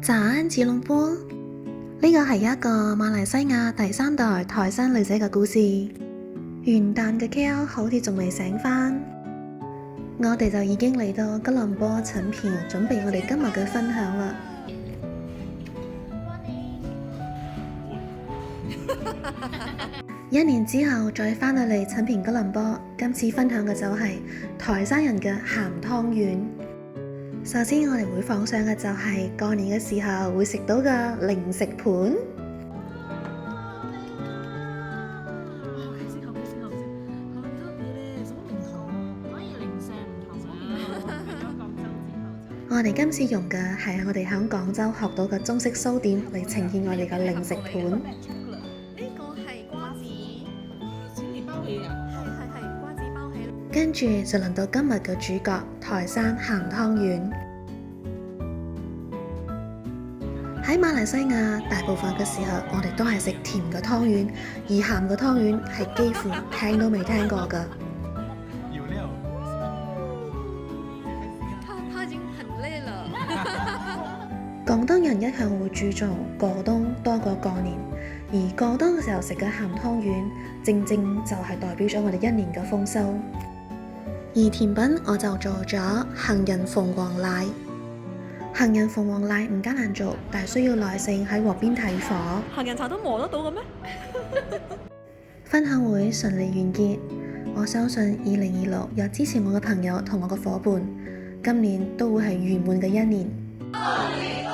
早安吉隆坡，呢個係一個馬來西亞第3代台山女仔嘅故事。元旦嘅 KL 好似仲未醒返，我哋就已經嚟到吉隆坡陳皮，準備我哋今日嘅分享啦。1年之後再返到嚟陳皮吉隆坡，今次分享嘅就係台山人嘅鹹湯圓。首先我哋會放上嘅就係過年嘅時候會食到嘅零食盤。我哋今次用嘅係我哋喺廣州學到嘅中式糕點嚟呈現我哋嘅零食盤。呢個係瓜子，請你包起啊！係瓜子包起。跟住就輪到今日嘅主角台山鹹湯圓。喺馬來西亞大部分嘅時候，我哋都係食甜嘅湯圓，而鹹嘅湯圓係幾乎聽都未聽過㗎。他已經很累了。廣東人一向會注重過冬多過過年，而過冬嘅時候食嘅鹹湯圓，正正就係代表咗我哋一年嘅豐收。而甜品我就做咗杏仁鳳凰奶。杏仁鳳凰奶唔艱難做，但係需要耐性喺鑊邊睇火。杏仁茶都磨得到嘅咩？分享會順利完結，我相信2026有支持我嘅朋友同我嘅夥伴，今年都會係圓滿嘅一年。2026